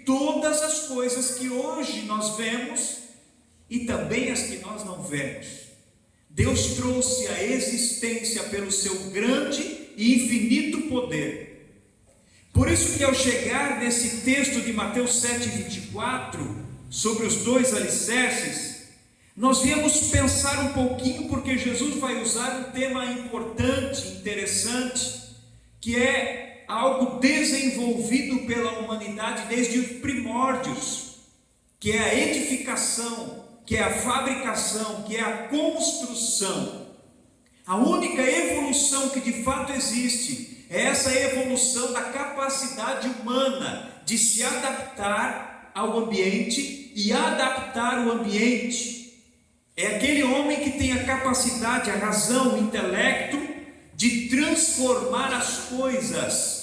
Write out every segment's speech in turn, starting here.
todas as coisas que hoje nós vemos e também as que nós não vemos. Deus trouxe à existência pelo seu grande e infinito poder. Por isso que ao chegar nesse texto de Mateus 7:24, sobre os dois alicerces, nós viemos pensar um pouquinho, porque Jesus vai usar um tema importante, interessante, que é algo desenvolvido pela humanidade desde os primórdios, que é a edificação, que é a fabricação, que é a construção. A única evolução que de fato existe é essa evolução da capacidade humana de se adaptar ao ambiente e adaptar o ambiente. É aquele homem que tem a capacidade, a razão, o intelecto de transformar as coisas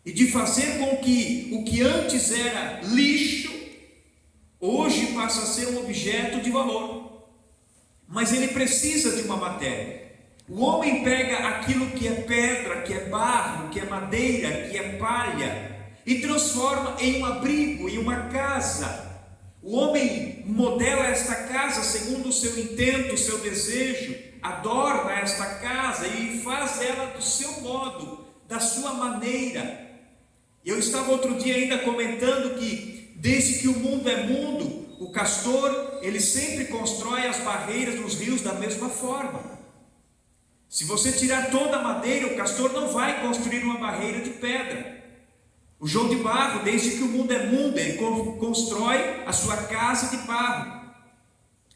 e de fazer com que o que antes era lixo, hoje passa a ser um objeto de valor. Mas ele precisa de uma matéria. O homem pega aquilo que é pedra, que é barro, que é madeira, que é palha, e transforma em um abrigo, em uma casa. O homem modela esta casa segundo o seu intento, o seu desejo, adorna esta casa e faz ela do seu modo, da sua maneira. Eu estava outro dia ainda comentando que desde que o mundo é mundo, o castor, ele sempre constrói as barreiras dos rios da mesma forma. Se você tirar toda a madeira, o castor não vai construir uma barreira de pedra. O João de Barro, desde que o mundo é mundo, ele constrói a sua casa de barro.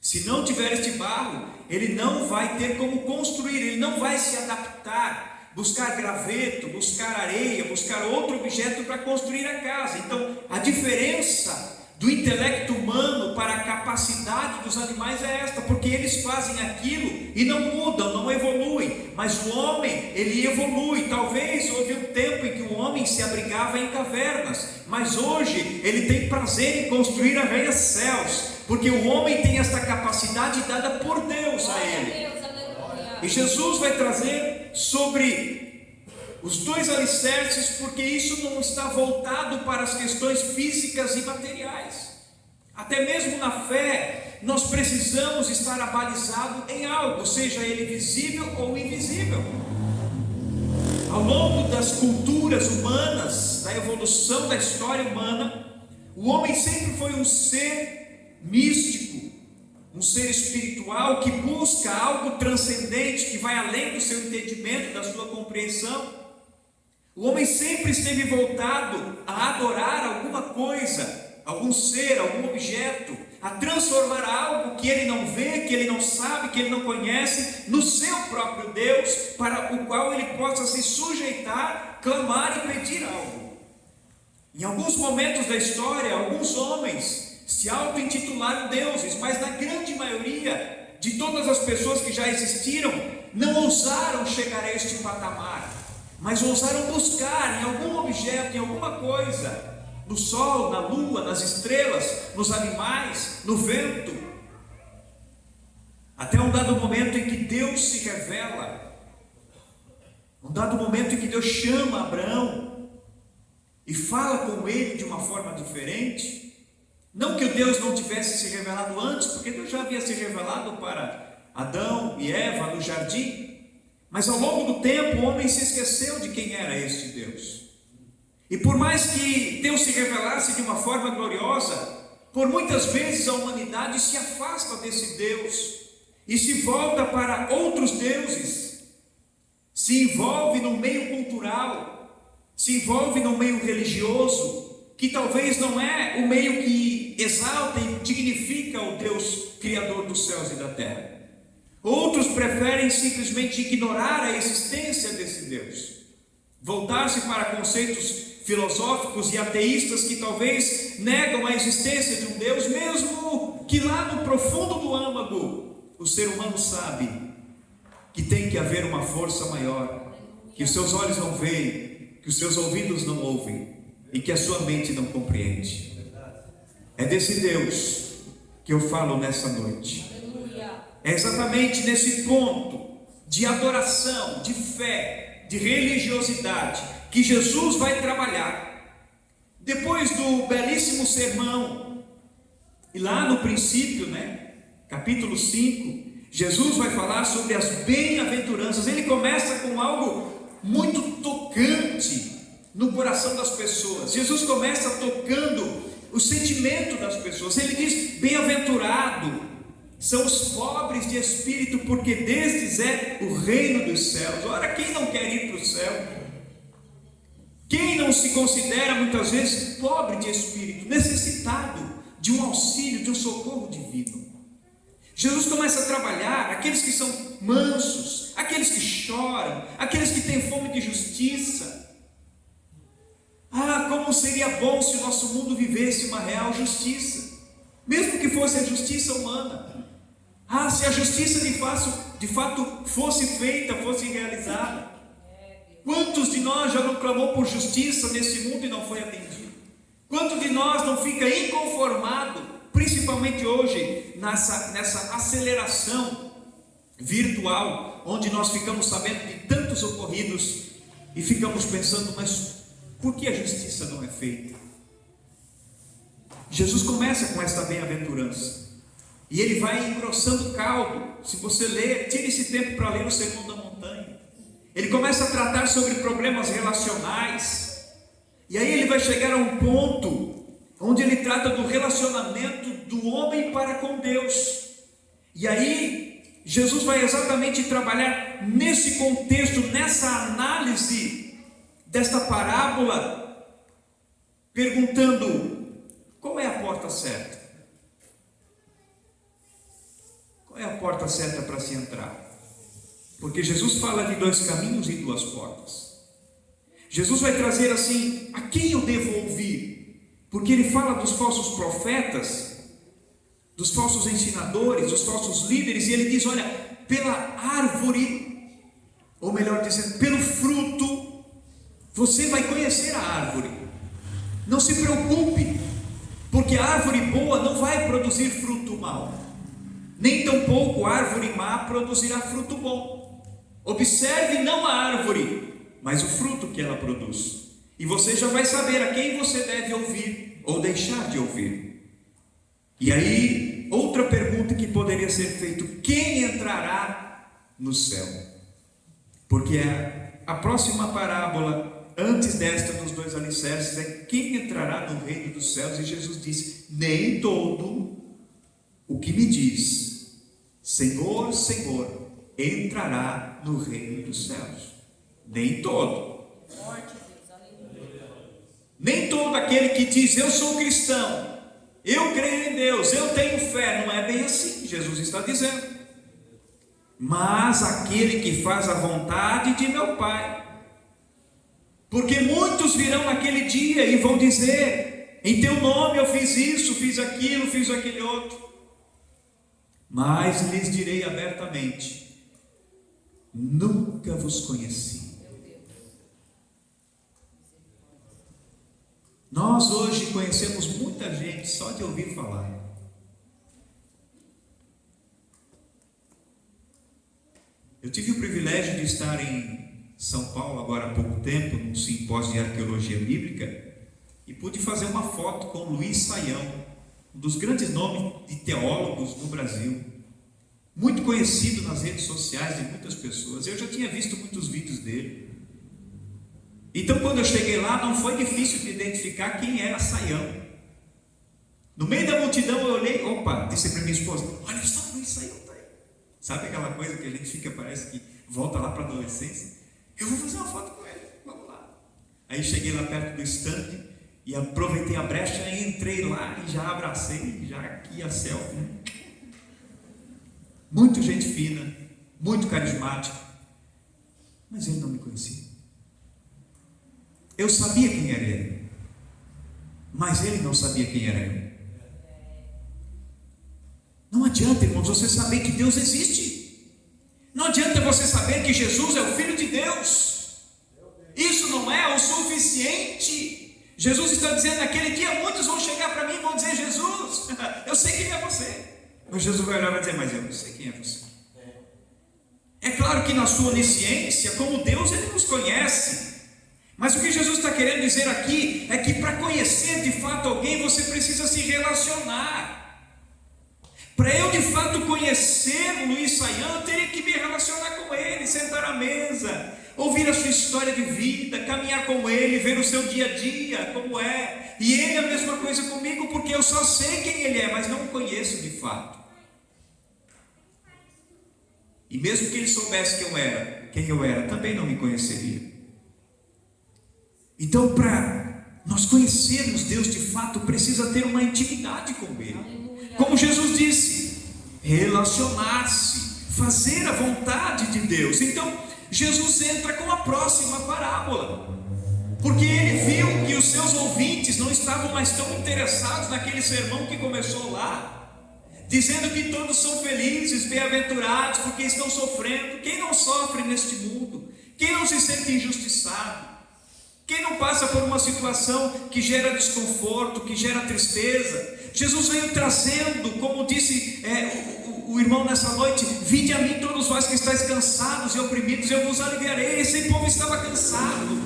Se não tiver este barro, ele não vai ter como construir, ele não vai se adaptar, buscar graveto, buscar areia, buscar outro objeto para construir a casa. Então, a diferença do intelecto humano para a capacidade dos animais é esta, porque eles fazem aquilo e não mudam, não evoluem, mas o homem, ele evolui. Talvez houve um tempo em que o homem se abrigava em cavernas, mas hoje ele tem prazer em construir arranha-céus, porque o homem tem esta capacidade dada por Deus a ele. E Jesus vai trazer sobre os dois alicerces, porque isso não está voltado para as questões físicas e materiais. Até mesmo na fé, nós precisamos estar abalizados em algo, seja ele visível ou invisível. Ao longo das culturas humanas, da evolução da história humana, o homem sempre foi um ser místico, um ser espiritual que busca algo transcendente, que vai além do seu entendimento, da sua compreensão. O homem sempre esteve voltado a adorar alguma coisa, algum ser, algum objeto, a transformar algo que ele não vê, que ele não sabe, que ele não conhece, no seu próprio Deus, para o qual ele possa se sujeitar, clamar e pedir algo. Em alguns momentos da história, alguns homens se auto-intitularam deuses, mas na grande maioria de todas as pessoas que já existiram, não ousaram chegar a este patamar, mas ousaram buscar em algum objeto, em alguma coisa, no sol, na lua, nas estrelas, nos animais, no vento, até um dado momento em que Deus se revela, um dado momento em que Deus chama Abraão e fala com ele de uma forma diferente. Não que o Deus não tivesse se revelado antes, porque Deus já havia se revelado para Adão e Eva no jardim. Mas ao longo do tempo o homem se esqueceu de quem era este Deus. E por mais que Deus se revelasse de uma forma gloriosa, por muitas vezes a humanidade se afasta desse Deus e se volta para outros deuses, se envolve no meio cultural, se envolve no meio religioso, que talvez não é o meio que exalta e dignifica o Deus Criador dos céus e da terra. Outros preferem simplesmente ignorar a existência desse Deus, voltar-se para conceitos filosóficos e ateístas que talvez negam a existência de um Deus, mesmo que lá no profundo do âmago o ser humano sabe que tem que haver uma força maior, que os seus olhos não veem, que os seus ouvidos não ouvem e que a sua mente não compreende. É desse Deus que eu falo nessa noite. É exatamente nesse ponto de adoração, de fé, de religiosidade, que Jesus vai trabalhar. Depois do belíssimo sermão, e lá no princípio, capítulo 5, Jesus vai falar sobre as bem-aventuranças. Ele começa com algo muito tocante no coração das pessoas. Jesus começa tocando o sentimento das pessoas. Ele diz: bem-aventurado são os pobres de espírito, porque destes é o reino dos céus. Ora, quem não quer ir para o céu? Quem não se considera muitas vezes pobre de espírito, necessitado de um auxílio, de um socorro divino? Jesus começa a trabalhar aqueles que são mansos, aqueles que choram, aqueles que têm fome de justiça. Como seria bom se o nosso mundo vivesse uma real justiça, mesmo que fosse a justiça humana. Se a justiça de fato fosse feita, fosse realizada. Quantos de nós já não clamou por justiça nesse mundo e não foi atendido? Quanto de nós não fica inconformado, principalmente hoje, nessa aceleração virtual, onde nós ficamos sabendo de tantos ocorridos e ficamos pensando: mas por que a justiça não é feita? Jesus começa com esta bem-aventurança, e ele vai engrossando o caldo. Se você ler, tire esse tempo para ler o Sermão da Montanha. Ele começa a tratar sobre problemas relacionais, e aí ele vai chegar a um ponto onde ele trata do relacionamento do homem para com Deus. E aí Jesus vai exatamente trabalhar nesse contexto, nessa análise desta parábola, perguntando: qual é a porta certa? Qual é a porta certa para se entrar? Porque Jesus fala de 2 caminhos e 2 portas. Jesus vai trazer assim: a quem eu devo ouvir? Porque ele fala dos falsos profetas, dos falsos ensinadores, dos falsos líderes, e ele diz: olha, pela árvore, ou melhor dizendo, pelo fruto, você vai conhecer a árvore. Não se preocupe, porque a árvore boa não vai produzir fruto mau, nem tampouco a árvore má produzirá fruto bom. Observe não a árvore, mas o fruto que ela produz, e você já vai saber a quem você deve ouvir ou deixar de ouvir. E aí, outra pergunta que poderia ser feita: quem entrará no céu? Porque a próxima parábola, antes desta dos 2 alicerces, é quem entrará no reino dos céus. E Jesus disse: nem todo o que me diz Senhor, Senhor, entrará no reino dos céus. Nem todo. Nem todo aquele que diz: eu sou cristão, eu creio em Deus, eu tenho fé. Não é bem assim, Jesus está dizendo. Mas aquele que faz a vontade de meu Pai. Porque muitos virão naquele dia e vão dizer: em teu nome eu fiz isso, fiz aquilo, fiz aquele outro. Mas lhes direi abertamente: nunca vos conheci. Nós hoje conhecemos muita gente só de ouvir falar. Eu tive o privilégio de estar em São Paulo agora há pouco tempo, num simpósio de arqueologia bíblica, e pude fazer uma foto com Luiz Saião, um dos grandes nomes de teólogos no Brasil, muito conhecido nas redes sociais de muitas pessoas. Eu já tinha visto muitos vídeos dele. Então, quando eu cheguei lá, não foi difícil de identificar quem era Saião. No meio da multidão eu olhei, disse para minha esposa: olha só, Luiz Saião está aí. Sabe aquela coisa que a gente fica, parece que volta lá para a adolescência? Eu vou fazer uma foto com ele, vamos lá. Aí cheguei lá perto do estande e aproveitei a brecha e entrei lá e já abracei, já aqui a selfie. Muito gente fina, muito carismático, mas ele não me conhecia. Eu sabia quem era ele, mas ele não sabia quem era eu. Não adianta, irmãos, você saber que Deus existe. Não adianta você saber que Jesus é o Filho de Deus. Isso não é o suficiente. Jesus está dizendo: naquele dia muitos vão chegar para mim e vão dizer: Jesus, eu sei quem é você. Mas Jesus vai olhar e vai dizer: mas eu não sei quem é você. É claro que na sua onisciência, como Deus, Ele nos conhece. Mas o que Jesus está querendo dizer aqui é que para conhecer de fato alguém, você precisa se relacionar. Para eu de fato conhecer o Luiz Saião, eu teria que me relacionar com ele, sentar à mesa, ouvir a sua história de vida, caminhar com ele, ver o seu dia a dia, como é. E ele é a mesma coisa comigo, porque eu só sei quem ele é, mas não o conheço de fato. E mesmo que ele soubesse quem eu era, também não me conheceria. Então, para nós conhecermos Deus de fato, precisa ter uma intimidade com ele. Como Jesus disse, relacionar-se, fazer a vontade de Deus. Então, Jesus entra com a próxima parábola, porque ele viu que os seus ouvintes não estavam mais tão interessados naquele sermão que começou lá, dizendo que todos são felizes, bem-aventurados, porque estão sofrendo. Quem não sofre neste mundo? Quem não se sente injustiçado? Quem não passa por uma situação que gera desconforto, que gera tristeza? Jesus veio trazendo, como disse o irmão nessa noite: vinde a mim todos vós que estáis cansados e oprimidos, eu vos aliviarei. Esse povo estava cansado,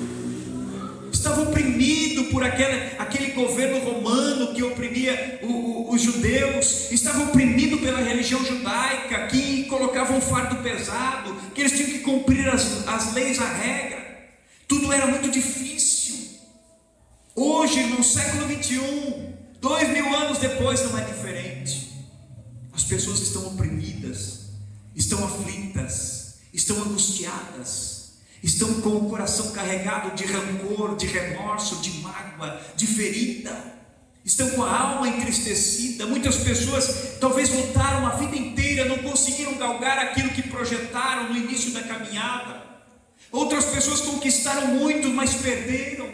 estava oprimido por aquele governo romano que oprimia os judeus, estava oprimido pela religião judaica, que colocava um fardo pesado, que eles tinham que cumprir as leis, a regra. Tudo era muito difícil. Hoje, no século 21, 2000 anos depois, não é diferente. As pessoas estão oprimidas, estão aflitas, estão angustiadas, estão com o coração carregado de rancor, de remorso, de mágoa, de ferida, estão com a alma entristecida. Muitas pessoas talvez lutaram a vida inteira, não conseguiram galgar aquilo que projetaram no início da caminhada. Outras pessoas conquistaram muito, mas perderam.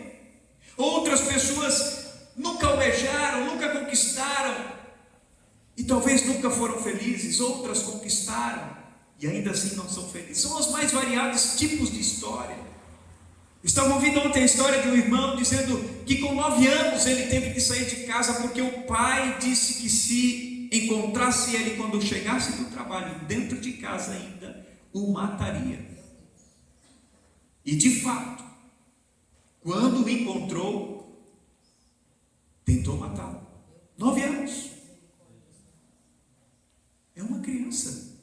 Outras pessoas nunca almejaram, nunca conquistaram, e talvez nunca foram felizes. Outras conquistaram e ainda assim não são felizes. São os mais variados tipos de história. Estava ouvindo ontem a história de um irmão dizendo que com 9 anos ele teve que sair de casa porque o pai disse que se encontrasse ele quando chegasse do trabalho dentro de casa ainda, o mataria. E de fato, quando o encontrou, tentou matá-lo. 9 anos. É uma criança.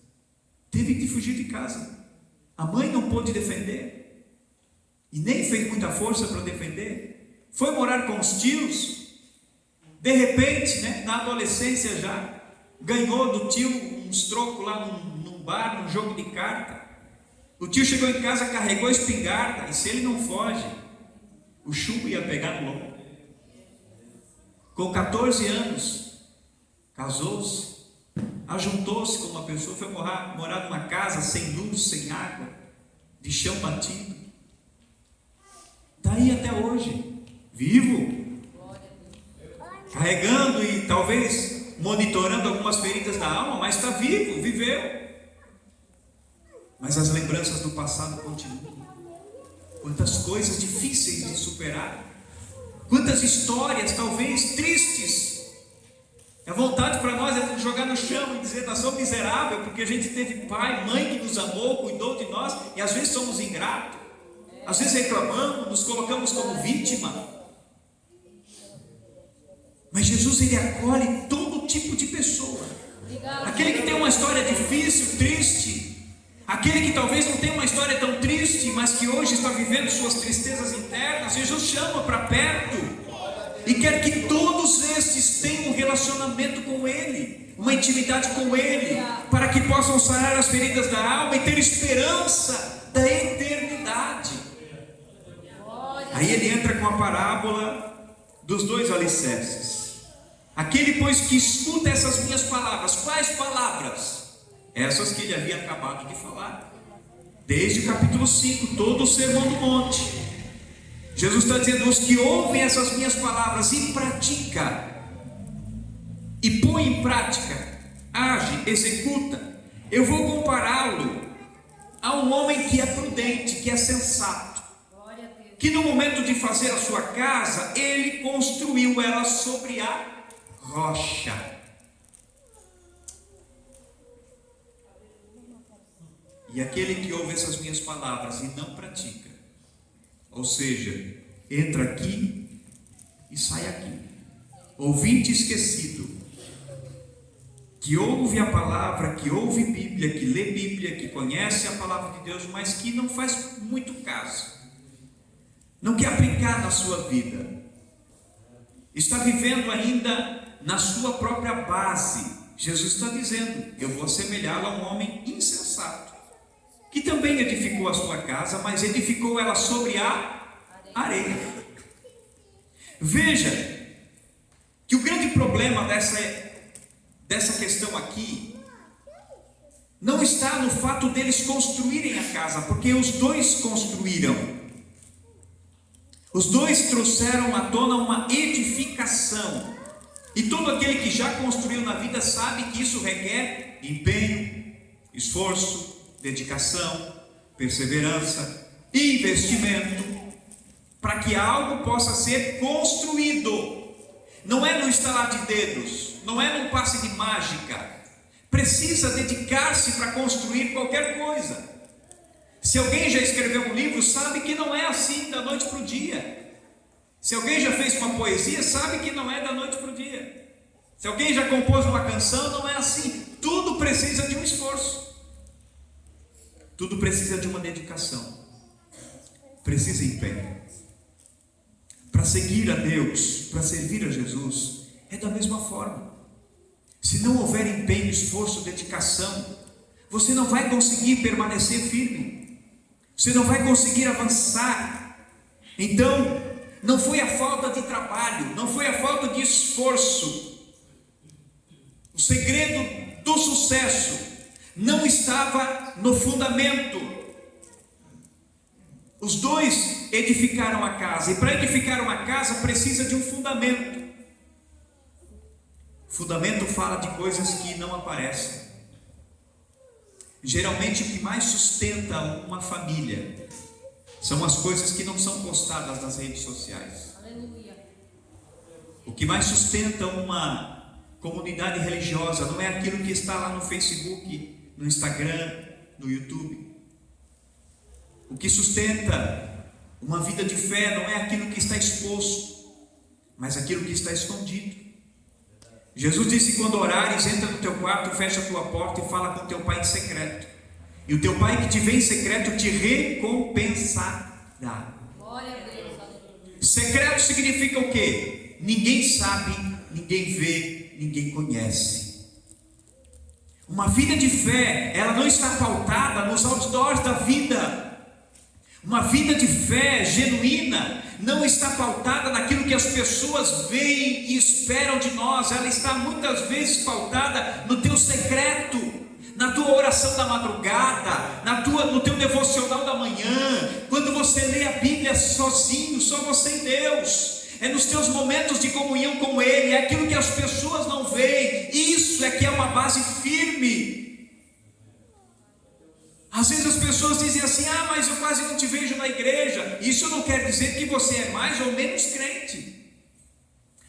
Teve que fugir de casa. A mãe não pôde defender, e nem fez muita força para defender. Foi morar com os tios. De repente, na adolescência já, ganhou do tio uns trocos lá num bar, num jogo de carta. O tio chegou em casa, carregou a espingarda, e se ele não foge, o chumbo ia pegar no lombo. Com 14 anos, casou-se, ajuntou-se com uma pessoa, foi morar numa casa sem luz, sem água, de chão batido. Daí até hoje, vivo, carregando e talvez monitorando algumas feridas da alma, mas está vivo, viveu. Mas as lembranças do passado continuam. Quantas coisas difíceis de superar, quantas histórias talvez tristes. A vontade para nós é de jogar no chão e dizer: nós somos miseráveis porque a gente teve pai, mãe que nos amou, cuidou de nós, e às vezes somos ingratos, às vezes reclamamos, nos colocamos como vítima. Mas Jesus, ele acolhe todo tipo de pessoa. Aquele que tem uma história difícil, triste, aquele que talvez não tenha uma história tão triste, mas que hoje está vivendo suas tristezas internas, Jesus chama para perto e quer que todos estes tenham um relacionamento com Ele, uma intimidade com Ele, para que possam sarar as feridas da alma e ter esperança da eternidade. Aí ele entra com a parábola dos 2 alicerces. Aquele, pois, que escuta essas minhas palavras. Quais palavras? Essas que ele havia acabado de falar, desde o capítulo 5, todo o sermão do monte. Jesus está dizendo: os que ouvem essas minhas palavras e pratica, e põe em prática, age, executa, eu vou compará-lo a um homem que é prudente, que é sensato, que no momento de fazer a sua casa, ele construiu ela sobre a rocha. E aquele que ouve essas minhas palavras e não pratica, Ou seja, entra aqui e sai aqui. Ouvinte esquecido, que ouve a palavra, que ouve Bíblia, que lê Bíblia, que conhece a palavra de Deus, mas que não faz muito caso, não quer aplicar na sua vida, está vivendo ainda na sua própria base. Jesus está dizendo: eu vou assemelhá-lo a um homem insensato, que também edificou a sua casa, mas edificou ela sobre a areia. Veja que o grande problema dessa questão aqui não está no fato deles construírem a casa, porque os dois construíram, os dois trouxeram à tona uma edificação, e todo aquele que já construiu na vida sabe que isso requer empenho, esforço, dedicação, perseverança, investimento, para que algo possa ser construído. Não é no estalar de dedos, não é num passe de mágica. Precisa dedicar-se para construir qualquer coisa. Se alguém já escreveu um livro, sabe que não é assim da noite para o dia. Se alguém já fez uma poesia, sabe que não é da noite para o dia. Se alguém já compôs uma canção, não é assim. Tudo precisa de um esforço, tudo precisa de uma dedicação, precisa de empenho. Para seguir a Deus, para servir a Jesus, é da mesma forma. Se não houver empenho, esforço, dedicação, você não vai conseguir permanecer firme, você não vai conseguir avançar. Então, não foi a falta de trabalho, não foi a falta de esforço. O segredo do sucesso não estava no fundamento. Os dois edificaram a casa, e para edificar uma casa precisa de um fundamento. Fundamento fala de coisas que não aparecem. Geralmente o que mais sustenta uma família são as coisas que não são postadas nas redes sociais. Aleluia. O que mais sustenta uma comunidade religiosa não é aquilo que está lá no Facebook, no Instagram, no YouTube. O que sustenta uma vida de fé não é aquilo que está exposto, mas aquilo que está escondido. Jesus disse: quando orares, entra no teu quarto, fecha a tua porta e fala com teu pai em secreto, e o teu pai que te vê em secreto te recompensará. Glória a Deus. Secreto significa o quê? Ninguém sabe, ninguém vê, ninguém conhece. Uma vida de fé, ela não está pautada nos outdoors da vida. Uma vida de fé genuína não está pautada naquilo que as pessoas veem e esperam de nós. Ela está muitas vezes pautada no teu secreto, na tua oração da madrugada, no teu devocional da manhã, quando você lê a Bíblia sozinho, só você e Deus. É nos teus momentos de comunhão com Ele, é aquilo que as pessoas não veem. Isso é que é uma base firme. Às vezes as pessoas dizem assim: ah, mas eu quase não te vejo na igreja. Isso não quer dizer que você é mais ou menos crente.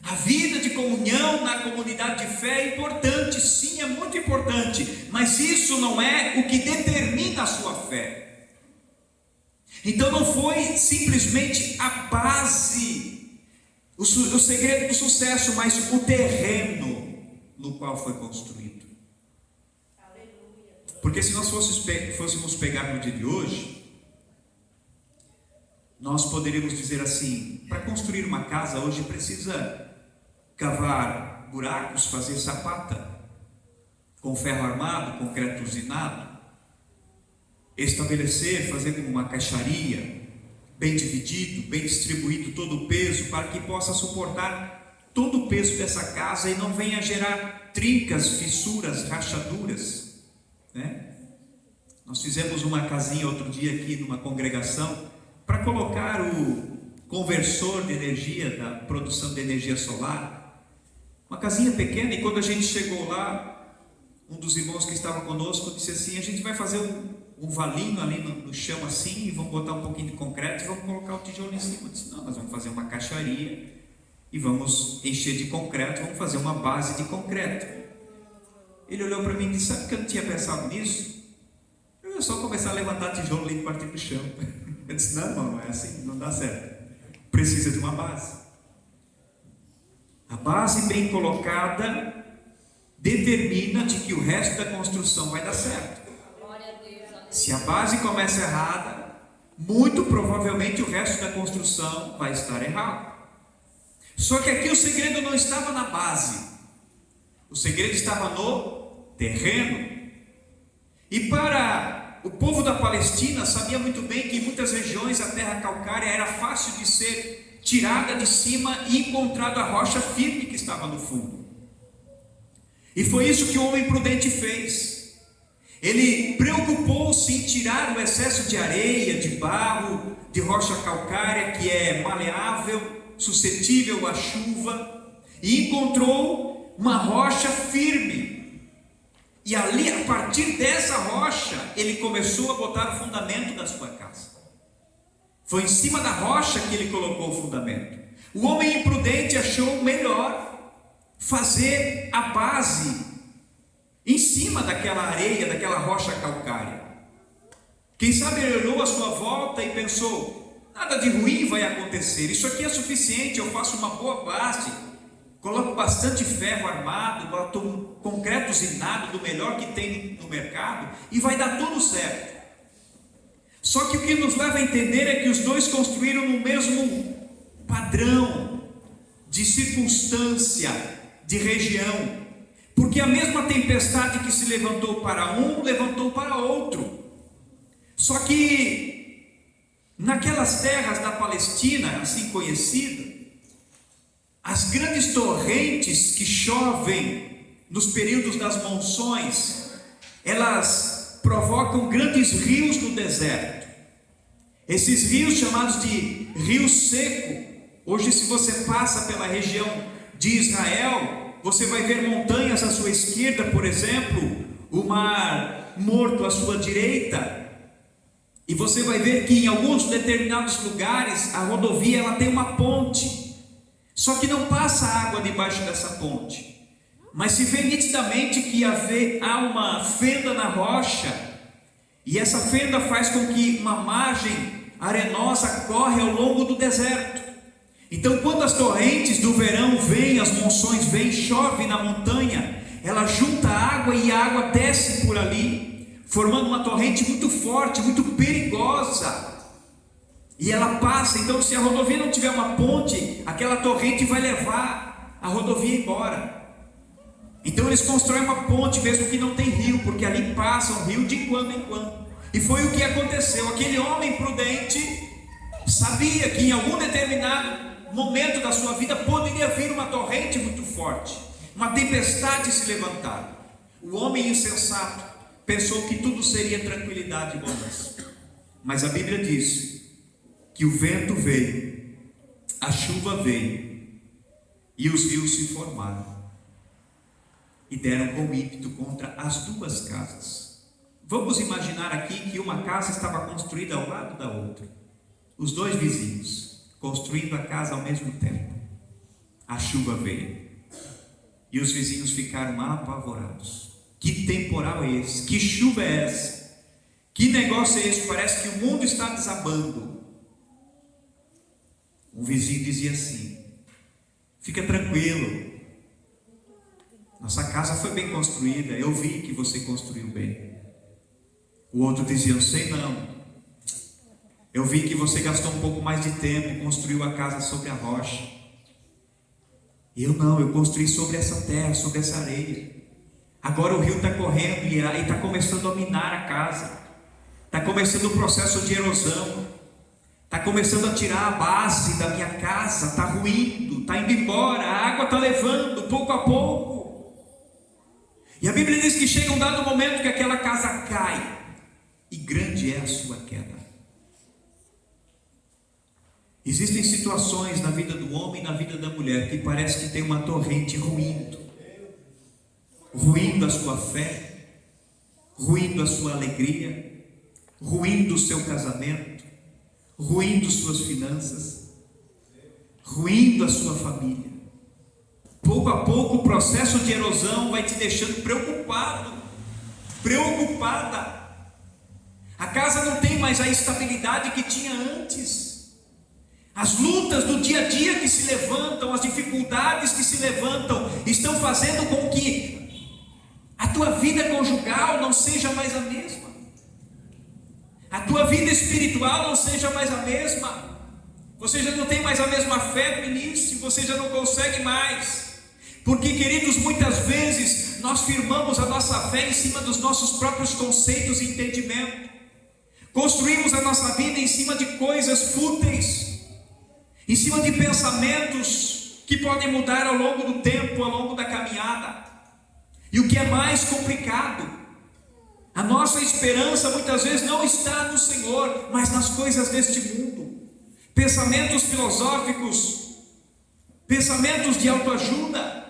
A vida de comunhão na comunidade de fé é importante, sim, é muito importante, mas isso não é o que determina a sua fé. Então não foi simplesmente a base, o segredo do sucesso, mas o terreno no qual foi construído. Porque se nós fôssemos pegar no dia de hoje, nós poderíamos dizer assim: para construir uma casa hoje precisa cavar buracos, fazer sapata, com ferro armado, concreto usinado, estabelecer, fazer como uma caixaria, bem dividido, bem distribuído todo o peso, para que possa suportar todo o peso dessa casa e não venha gerar trincas, fissuras, rachaduras. Nós fizemos uma casinha outro dia aqui numa congregação para colocar o conversor de energia da produção de energia solar, uma casinha pequena. E quando a gente chegou lá, um dos irmãos que estava conosco disse assim: a gente vai fazer um valinho ali no chão assim, e vamos botar um pouquinho de concreto e vamos colocar o tijolo em cima. Eu disse: não, nós vamos fazer uma caixaria e vamos encher de concreto, vamos fazer uma base de concreto. Ele olhou para mim e disse: sabe que eu não tinha pensado nisso? Eu ia só começar a levantar tijolo ali e partir para o chão. Eu disse, não, irmão, não é assim, não dá certo. Precisa de uma base. A base bem colocada determina de que o resto da construção vai dar certo. Se a base começa errada, muito provavelmente o resto da construção vai estar errado. Só que aqui o segredo não estava na base, o segredo estava no terreno. E para o povo da Palestina, sabia muito bem que em muitas regiões a terra calcária era fácil de ser tirada de cima e encontrado a rocha firme que estava no fundo. E foi isso que o homem prudente fez. Ele preocupou-se em tirar o excesso de areia, de barro, de rocha calcária que é maleável, suscetível à chuva, e encontrou uma rocha firme. E ali, a partir dessa rocha, ele começou a botar o fundamento da sua casa. Foi em cima da rocha que ele colocou o fundamento. O homem imprudente achou melhor fazer a base em cima daquela areia, daquela rocha calcária. Quem sabe ele olhou à sua volta e pensou, nada de ruim vai acontecer, isso aqui é suficiente, eu faço uma boa base, coloco bastante ferro armado, boto um concreto usinado do melhor que tem no mercado e vai dar tudo certo. Só que o que nos leva a entender é que os dois construíram no mesmo padrão de circunstância, de região, porque a mesma tempestade que se levantou para um, levantou para outro. Só que naquelas terras da Palestina, assim conhecida, as grandes torrentes que chovem nos períodos das monções, elas provocam grandes rios no deserto. Esses rios chamados de rio seco, hoje se você passa pela região de Israel, você vai ver montanhas à sua esquerda, por exemplo, o mar Morto à sua direita, e você vai ver que em alguns determinados lugares a rodovia ela tem uma ponte, só que não passa água debaixo dessa ponte, mas se vê nitidamente que há uma fenda na rocha, e essa fenda faz com que uma margem arenosa corre ao longo do deserto. Então, quando as torrentes do verão vêm, as monções vêm, chove na montanha, ela junta água e a água desce por ali, formando uma torrente muito forte, muito perigosa. E ela passa, então se a rodovia não tiver uma ponte, aquela torrente vai levar a rodovia embora. Então eles constroem uma ponte, mesmo que não tem rio, porque ali passa um rio de quando em quando. E foi o que aconteceu. Aquele homem prudente sabia que em algum determinado momento da sua vida poderia vir uma torrente muito forte, uma tempestade se levantar. O homem insensato pensou que tudo seria tranquilidade e bonança, mas a Bíblia diz que o vento veio, a chuva veio e os rios se formaram e deram com ímpeto contra as duas casas. Vamos imaginar aqui que uma casa estava construída ao lado da outra, os dois vizinhos construindo a casa ao mesmo tempo. A chuva veio e os vizinhos ficaram apavorados. Que temporal é esse? Que chuva é essa? Que negócio é esse? Parece que o mundo está desabando. Um vizinho dizia assim: fica tranquilo, nossa casa foi bem construída, eu vi que você construiu bem. O outro dizia: eu sei não, eu vi que você gastou um pouco mais de tempo e construiu a casa sobre a rocha. Eu não, eu construí sobre essa terra, sobre essa areia. Agora o rio está correndo e está começando a minar a casa. Está começando o processo de erosão. Está começando a tirar a base da minha casa. Está ruindo, está indo embora. A água está levando pouco a pouco. E a Bíblia diz que chega um dado momento que aquela casa cai. E grande é a sua queda. Existem situações na vida do homem e na vida da mulher que parece que tem uma torrente ruindo a sua fé, ruindo a sua alegria, ruindo o seu casamento, ruindo suas finanças, ruindo a sua família. Pouco a pouco o processo de erosão vai te deixando preocupado, preocupada. A casa não tem mais a estabilidade que tinha antes. As lutas do dia a dia que se levantam, as dificuldades que se levantam, estão fazendo com que a tua vida conjugal não seja mais a mesma. A tua vida espiritual não seja mais a mesma. Você já não tem mais a mesma fé no início, você já não consegue mais. Porque, queridos, muitas vezes nós firmamos a nossa fé em cima dos nossos próprios conceitos e entendimento. Construímos a nossa vida em cima de coisas fúteis, em cima de pensamentos que podem mudar ao longo do tempo, ao longo da caminhada. E o que é mais complicado, a nossa esperança muitas vezes não está no Senhor, mas nas coisas deste mundo. Pensamentos filosóficos, pensamentos de autoajuda,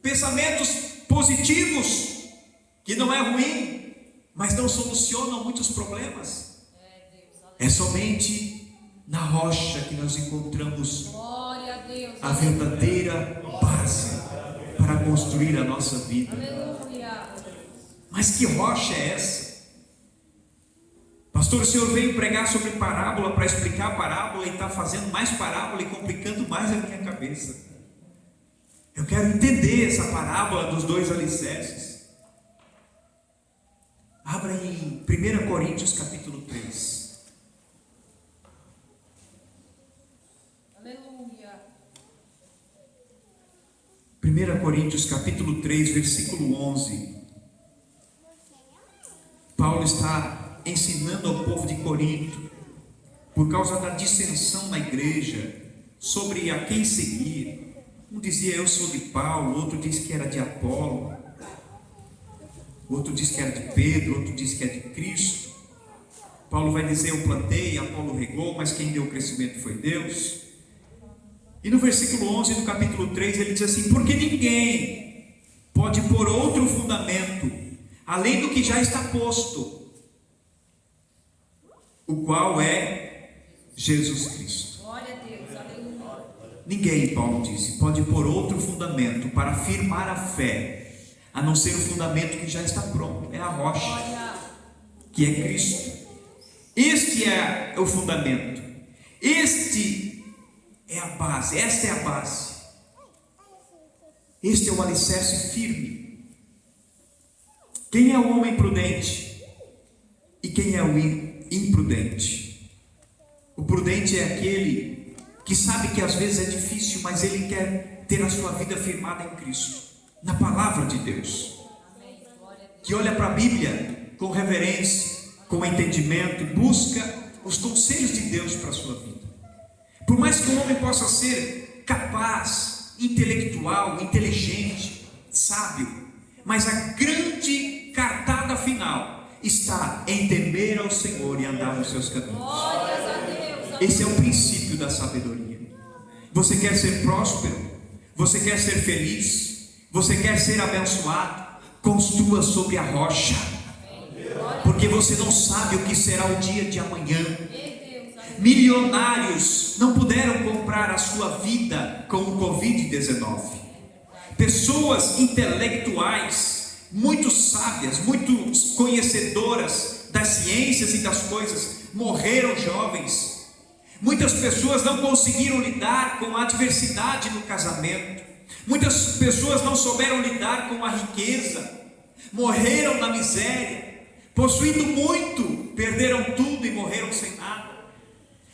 pensamentos positivos, que não é ruim, mas não solucionam muitos problemas. É somente na rocha que nós encontramos a verdadeira base para construir a nossa vida. Mas que rocha é essa? Pastor, o senhor veio pregar sobre parábola para explicar a parábola e está fazendo mais parábola e complicando mais a minha cabeça. Eu quero entender essa parábola dos dois alicerces. Abra em 1 Coríntios capítulo 3. Aleluia. 1 Coríntios capítulo 3, versículo 11. Paulo está ensinando ao povo de Corinto, por causa da dissensão na igreja, sobre a quem seguir. Um dizia: eu sou de Paulo, outro disse que era de Apolo, outro diz que era de Pedro, outro diz que é de Cristo. Paulo vai dizer: eu plantei, Apolo regou, mas quem deu o crescimento foi Deus. E no versículo 11 do capítulo 3 ele diz assim: porque ninguém pode pôr outro fundamento além do que já está posto, o qual é Jesus Cristo. Glória a Deus, aleluia. Ninguém, Paulo disse, pode pôr outro fundamento para firmar a fé, a não ser o fundamento que já está pronto, é a rocha, que é Cristo. Este é o fundamento, este é a base, esta é a base, este é o alicerce firme. Quem é o homem prudente e quem é o imprudente? O prudente é aquele que sabe que às vezes é difícil, mas ele quer ter a sua vida firmada em Cristo, na palavra de Deus, que olha para a Bíblia com reverência, com entendimento, e busca os conselhos de Deus para a sua vida. Por mais que o homem possa ser capaz, intelectual, inteligente, sábio, mas a grande cartada final está em temer ao Senhor e andar nos seus caminhos. Esse é o princípio da sabedoria. Você quer ser próspero? Você quer ser feliz? Você quer ser abençoado? Construa sobre a rocha, porque você não sabe o que será o dia de amanhã. Milionários não puderam comprar a sua vida com o Covid-19. Pessoas intelectuais, muito sábias, muito conhecedoras das ciências e das coisas, morreram jovens. Muitas pessoas não conseguiram lidar com a adversidade no casamento. Muitas pessoas não souberam lidar com a riqueza, morreram na miséria. Possuindo muito, perderam tudo e morreram sem nada.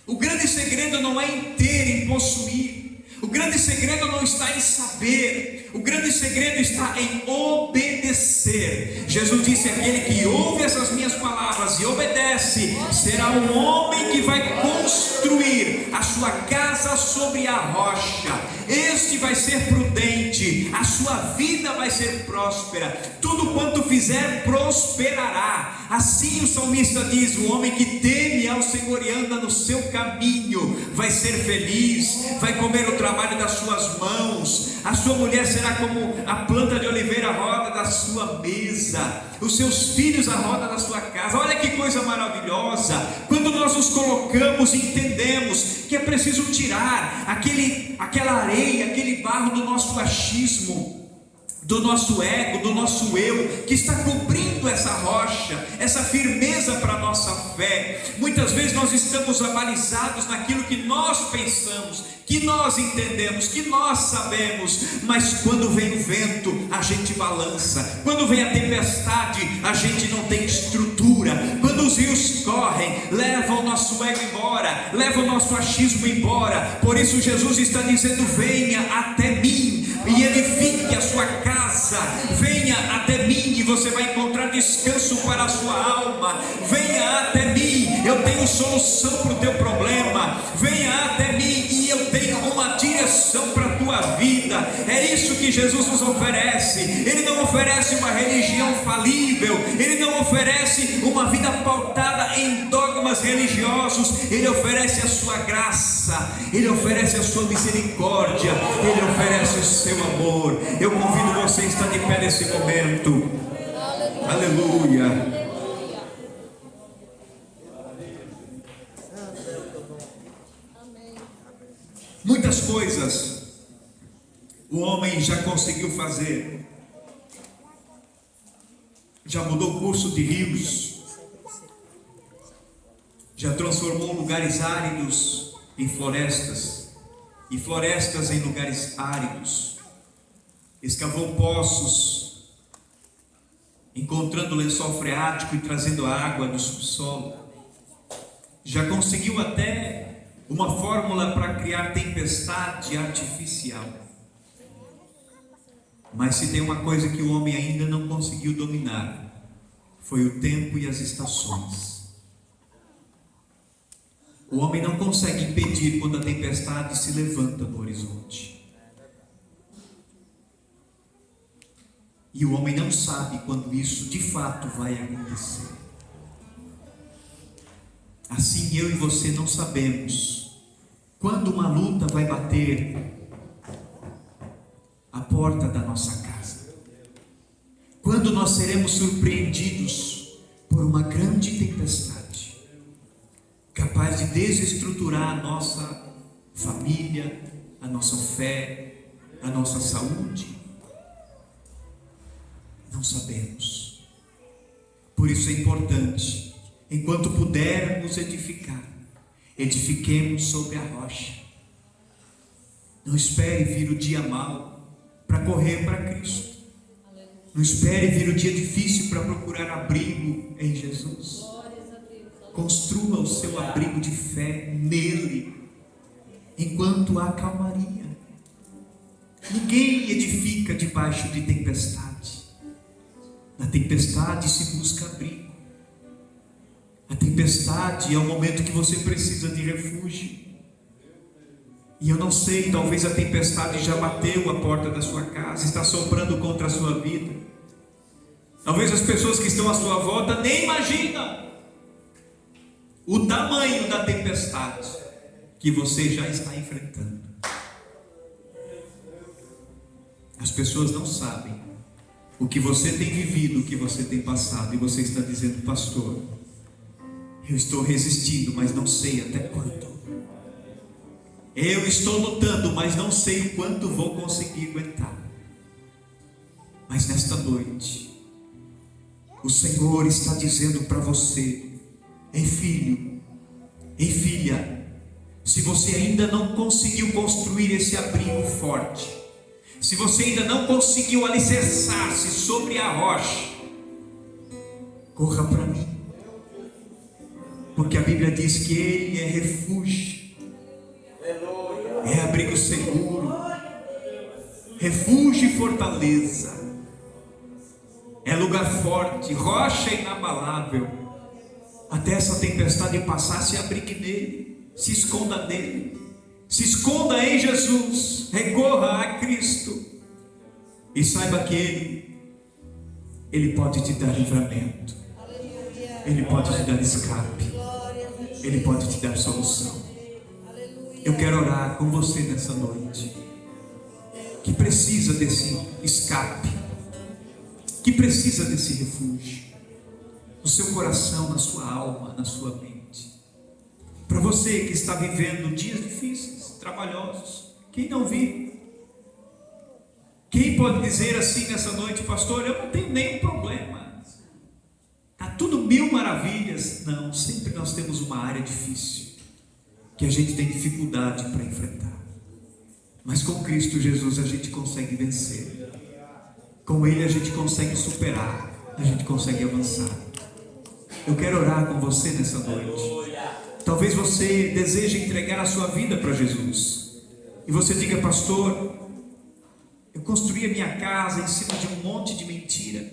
O grande segredo não é em ter, em possuir. O grande segredo não está em saber. O grande segredo está em obedecer. Jesus disse: aquele que ouve essas minhas palavras e obedece, será um homem que vai construir a sua casa sobre a rocha. Este vai ser prudente, a sua vida vai ser próspera, tudo quanto fizer prosperará. Assim o salmista diz: o homem que teme ao Senhor e anda no seu caminho vai ser feliz, vai comer o trabalho das suas mãos. A sua mulher será como a planta de oliveira à roda da sua mesa, os seus filhos à roda da sua casa. Olha que coisa maravilhosa, quando nós nos colocamos e entendemos que é preciso tirar aquela areia, aquele barro do nosso achismo, do nosso ego, do nosso eu, que está cobrindo essa rocha, essa firmeza para a nossa fé. Muitas vezes nós estamos abalizados naquilo que nós pensamos, que nós entendemos, que nós sabemos, mas quando vem o vento, a gente balança. Quando vem a tempestade, a gente não tem estrutura. Quando os rios correm, levam o nosso ego embora, levam o nosso achismo embora. Por isso Jesus está dizendo: venha até mim e edifique a sua casa. Venha até mim e você vai encontrar descanso para a sua alma. Venha até mim, eu tenho solução para o teu problema. Venha até mim e eu tenho uma direção para a tua vida. É isso que Jesus nos oferece. Ele não oferece uma religião falível, Ele não oferece uma vida pautada em dogmas religiosos. Ele oferece a sua graça, Ele oferece a sua misericórdia, Ele oferece o seu amor. Eu convido você a estar de pé nesse momento. Aleluia. Muitas coisas o homem já conseguiu fazer. Já mudou o curso de rios, já transformou lugares áridos em florestas, e florestas em lugares áridos. Escavou poços, encontrando lençol freático e trazendo a água do subsolo. Já conseguiu até uma fórmula para criar tempestade artificial. Mas se tem uma coisa que o homem ainda não conseguiu dominar, foi o tempo e as estações. O homem não consegue impedir quando a tempestade se levanta no horizonte. E o homem não sabe quando isso de fato vai acontecer. Assim eu e você não sabemos quando uma luta vai bater a porta da nossa casa, quando nós seremos surpreendidos por uma grande tempestade, capaz de desestruturar a nossa família, a nossa fé, a nossa saúde. Não sabemos. Por isso é importante, enquanto pudermos edificar, edifiquemos sobre a rocha. Não espere vir o dia mau para correr para Cristo. Não espere vir o dia difícil para procurar abrigo em Jesus. Construa o seu abrigo de fé nele, enquanto há calmaria. Ninguém edifica debaixo de tempestade. Na tempestade se busca abrigo. A tempestade é o momento que você precisa de refúgio. E eu não sei, talvez a tempestade já bateu a porta da sua casa, está soprando contra a sua vida. Talvez as pessoas que estão à sua volta nem imaginam o tamanho da tempestade que você já está enfrentando. As pessoas não sabem o que você tem vivido, o que você tem passado, e você está dizendo: pastor, eu estou resistindo, mas não sei até quando. Eu estou lutando, mas não sei o quanto vou conseguir aguentar. Mas nesta noite, o Senhor está dizendo para você: ei filho, ei filha, se você ainda não conseguiu construir esse abrigo forte, se você ainda não conseguiu alicerçar-se sobre a rocha, corra para mim, porque a Bíblia diz que Ele é refúgio, é abrigo seguro, refúgio e fortaleza, é lugar forte, rocha inabalável. Até essa tempestade passar, se abrigue nele, se esconda nele, se esconda em Jesus, recorra a Cristo e saiba que Ele pode te dar livramento, Ele pode te dar escape, Ele pode te dar solução. Eu quero orar com você nessa noite, que precisa desse escape, que precisa desse refúgio, no seu coração, na sua alma, na sua mente. Para você que está vivendo dias difíceis, trabalhosos, quem não vive? Quem pode dizer assim nessa noite: pastor, eu não tenho nenhum problema, está tudo mil maravilhas? Não, sempre nós temos uma área difícil, que a gente tem dificuldade para enfrentar, mas com Cristo Jesus a gente consegue vencer, com Ele a gente consegue superar, a gente consegue avançar. Eu quero orar com você nessa noite. Talvez você deseje entregar a sua vida para Jesus, e você diga: pastor, eu construí a minha casa em cima de um monte de mentira,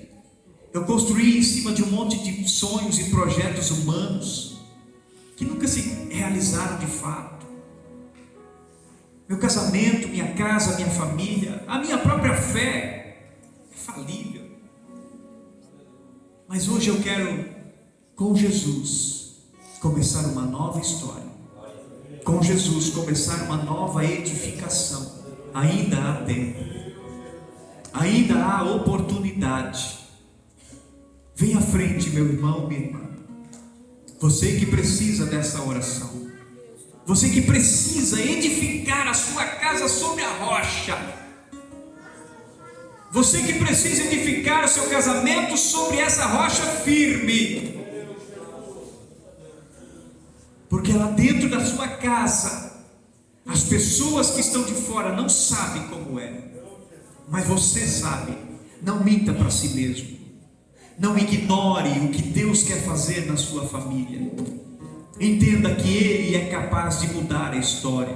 eu construí em cima de um monte de sonhos e projetos humanos, que nunca se realizaram de fato. Meu casamento, minha casa, minha família, a minha própria fé é falível. Mas hoje eu quero, com Jesus, começar uma nova história. Com Jesus começar uma nova edificação. Ainda há tempo, ainda há oportunidade. Vem à frente, meu irmão, minha irmã. Você que precisa dessa oração, você que precisa edificar a sua casa sobre a rocha, você que precisa edificar o seu casamento sobre essa rocha firme, porque lá dentro da sua casa, as pessoas que estão de fora não sabem como é, mas você sabe. Não minta para si mesmo, não ignore o que Deus quer fazer na sua família. Entenda que Ele é capaz de mudar a história.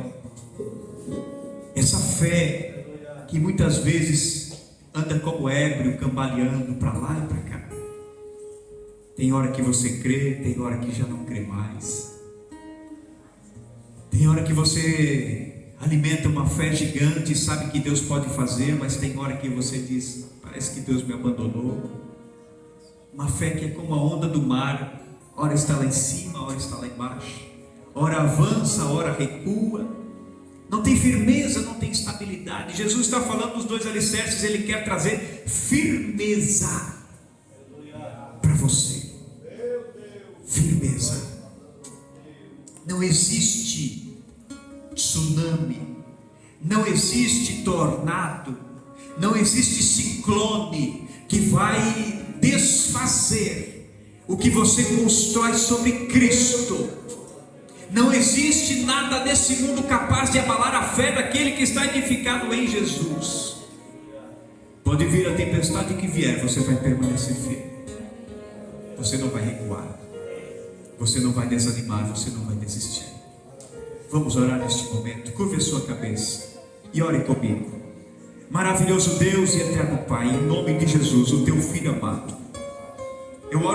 Essa fé que muitas vezes anda como ébrio, cambaleando para lá e para cá. Tem hora que você crê, tem hora que já não crê mais. Tem hora que você alimenta uma fé gigante e sabe que Deus pode fazer, mas tem hora que você diz: parece que Deus me abandonou. Uma fé que é como a onda do mar, ora está lá em cima, ora está lá embaixo, ora avança, ora recua, não tem firmeza, não tem estabilidade. Jesus está falando dos dois alicerces, Ele quer trazer firmeza para você. Firmeza. Não existe tsunami, não existe tornado, não existe ciclone que vai desfazer o que você constrói sobre Cristo. Não existe nada nesse mundo capaz de abalar a fé daquele que está edificado em Jesus. Pode vir a tempestade que vier, você vai permanecer firme, você não vai recuar, você não vai desanimar, você não vai desistir. Vamos orar neste momento. Curve a sua cabeça e ore comigo. Maravilhoso Deus e eterno Pai, em nome de Jesus, o teu Filho amado, eu oro